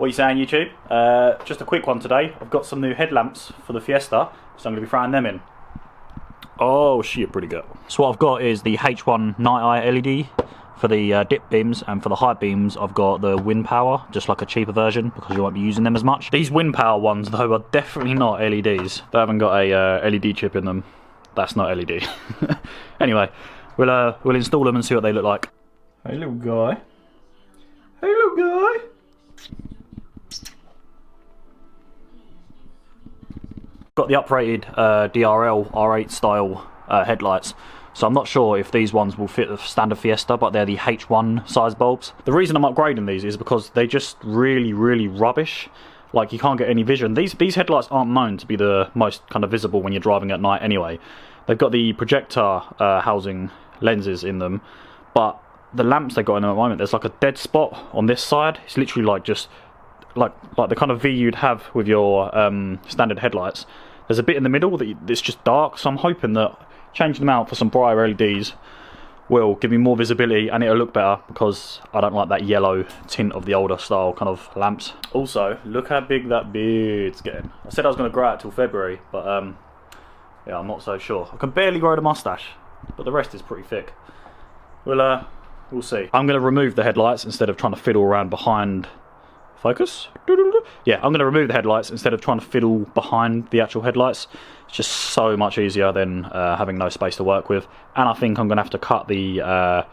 What are you saying, YouTube? Just a quick one today. I've got some new headlamps for the Fiesta, so I'm going to be throwing them in. Oh shit, pretty good. So what I've got is the H1 Nighteye LED for the dip beams, and for the high beams I've got the wind power, just like a cheaper version because you won't be using them as much. These wind power ones though are definitely not LEDs. They haven't got a LED chip in them. That's not LED. Anyway, we'll install them and see what they look like. Hey little guy. Hey little guy. Got the uprated DRL R8 style headlights, so I'm not sure if these ones will fit the standard Fiesta, but they're the H1 size bulbs. The reason I'm upgrading these is because they're just really rubbish. Like, you can't get any vision. These headlights aren't known to be the most kind of visible when you're driving at night anyway. They've got the projector housing lenses in them, but the lamps they got in them at the moment, there's like a dead spot on this side. It's literally like just like the kind of V you'd have with your standard headlights. There's a bit in the middle that's just dark, so I'm hoping that changing them out for some brighter LEDs will give me more visibility and it'll look better, because I don't like that yellow tint of the older style kind of lamps. Also, look how big that beard's getting. I said I was going to grow out till February, but yeah, I'm not so sure. I can barely grow the mustache, but the rest is pretty thick. We'll see. I'm going to remove the headlights instead of trying to fiddle around behind. Focus? Yeah, I'm going to remove the headlights instead of trying to fiddle behind the actual headlights. It's just so much easier than having no space to work with. And I think I'm going to have to cut the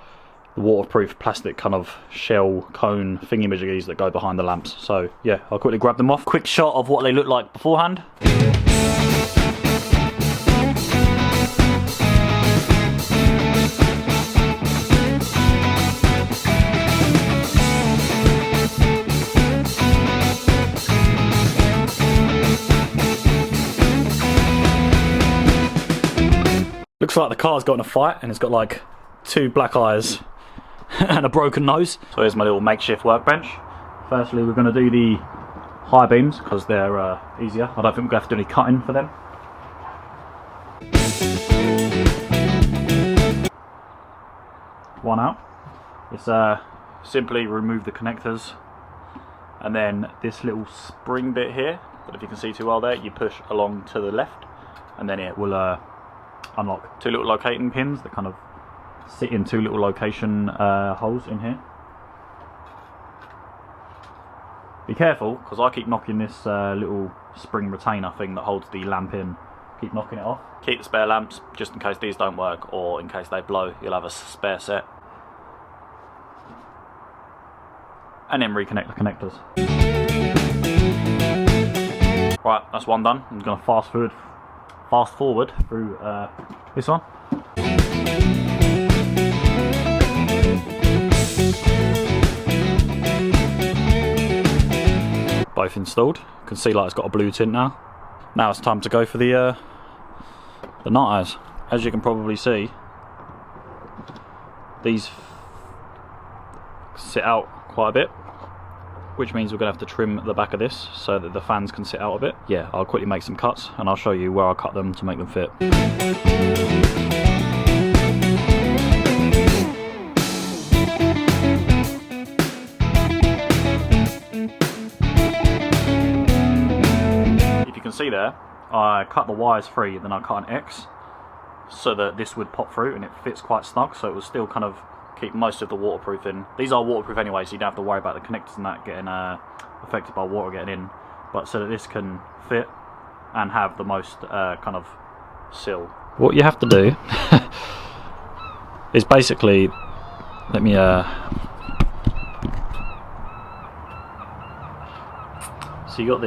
waterproof plastic kind of shell cone thingy-majiggies that go behind the lamps. So yeah, I'll quickly grab them off. Quick shot of what they look like beforehand. Looks like the car's got in a fight and it's got like 2 black eyes and a broken nose. So here's my little makeshift workbench. Firstly, we're going to do the high beams because they're easier. I don't think we're going to have to do any cutting for them. One out. It's simply remove the connectors, and then this little spring bit here, but if you can see too well there, you push along to the left and then it will unlock 2 little locating pins that kind of sit in 2 little location holes in here. Be careful, because I keep knocking this little spring retainer thing that holds the lamp in. Keep knocking it off. Keep the spare lamps, just in case these don't work, or in case they blow, you'll have a spare set. And then reconnect the connectors. Right, that's one done. I'm going to fast forward through this one. Both installed. You can see like it's got a blue tint now. Now it's time to go for the night eyes. As you can probably see, these sit out quite a bit, which means we're going to have to trim the back of this so that the fans can sit out a bit. Yeah, I'll quickly make some cuts and I'll show you where I cut them to make them fit. If you can see there, I cut the wires free, then I cut an X so that this would pop through and it fits quite snug, so it will still kind of keep most of the waterproof in. These are waterproof anyway, so you don't have to worry about the connectors and that getting affected by water getting in, but so that this can fit and have the most kind of seal. What you have to do is basically, let me so you got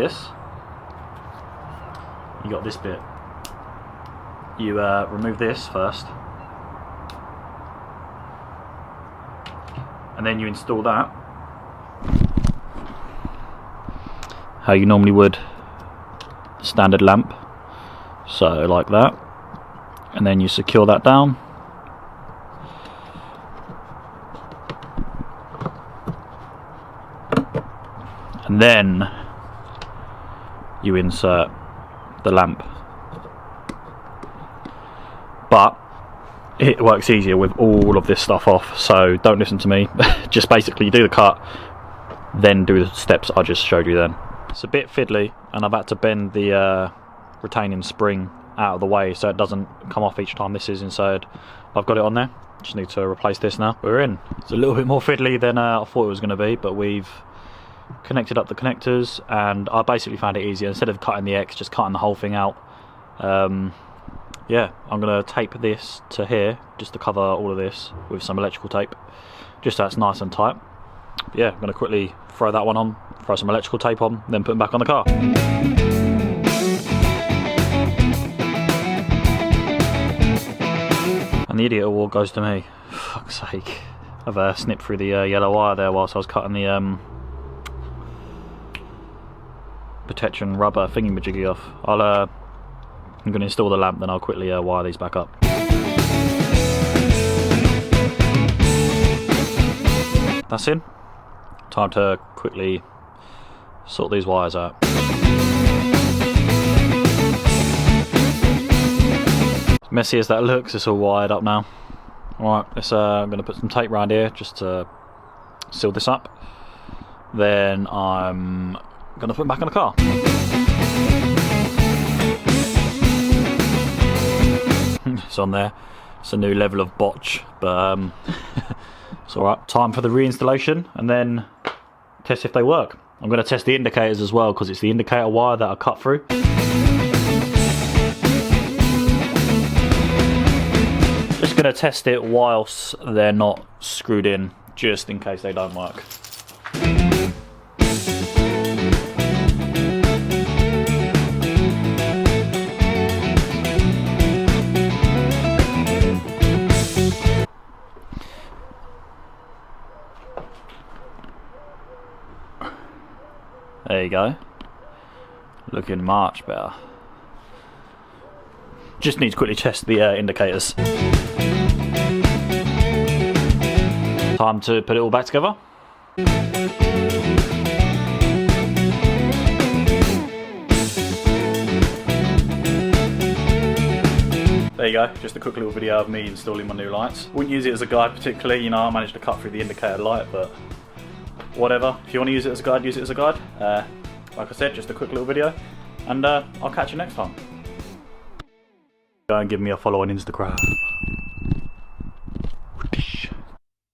this bit, you remove this first, and then you install that how you normally would a standard lamp, so like that, and then you secure that down, and then you insert the lamp. But it works easier with all of this stuff off, so don't listen to me. Just basically you do the cut, then do the steps I just showed you then. It's a bit fiddly, and I've had to bend the retaining spring out of the way so it doesn't come off each time this is inserted. I've got it on there, just need to replace this now. We're in. It's a little bit more fiddly than I thought it was going to be, but we've connected up the connectors, and I basically found it easier. Instead of cutting the X, just cutting the whole thing out. Yeah, I'm going to tape this to here, just to cover all of this with some electrical tape, just so it's nice and tight. But yeah, I'm going to quickly throw that one on, throw some electrical tape on, then put them back on the car. And the idiot award goes to me. Fuck's sake. I've snipped through the yellow wire there whilst I was cutting the protection rubber thingy-majiggy off. I'm going to install the lamp, then I'll quickly wire these back up. That's in. Time to quickly sort these wires out. As messy as that looks, it's all wired up now. Alright, I'm going to put some tape around here just to seal this up. Then I'm going to put it back in the car. It's on there. It's a new level of botch, but it's alright. Time for the reinstallation and then test if they work. I'm going to test the indicators as well, because it's the indicator wire that I cut through. Just going to test it whilst they're not screwed in, just in case they don't work. There you go. Looking much better. Just need to quickly test the indicators. Time to put it all back together. There you go, just a quick little video of me installing my new lights. Wouldn't use it as a guide particularly, you know, I managed to cut through the indicator light, but whatever. If you want to use it as a guide, use it as a guide. Like I said, just a quick little video, and I'll catch you next time. Go and give me a follow on Instagram.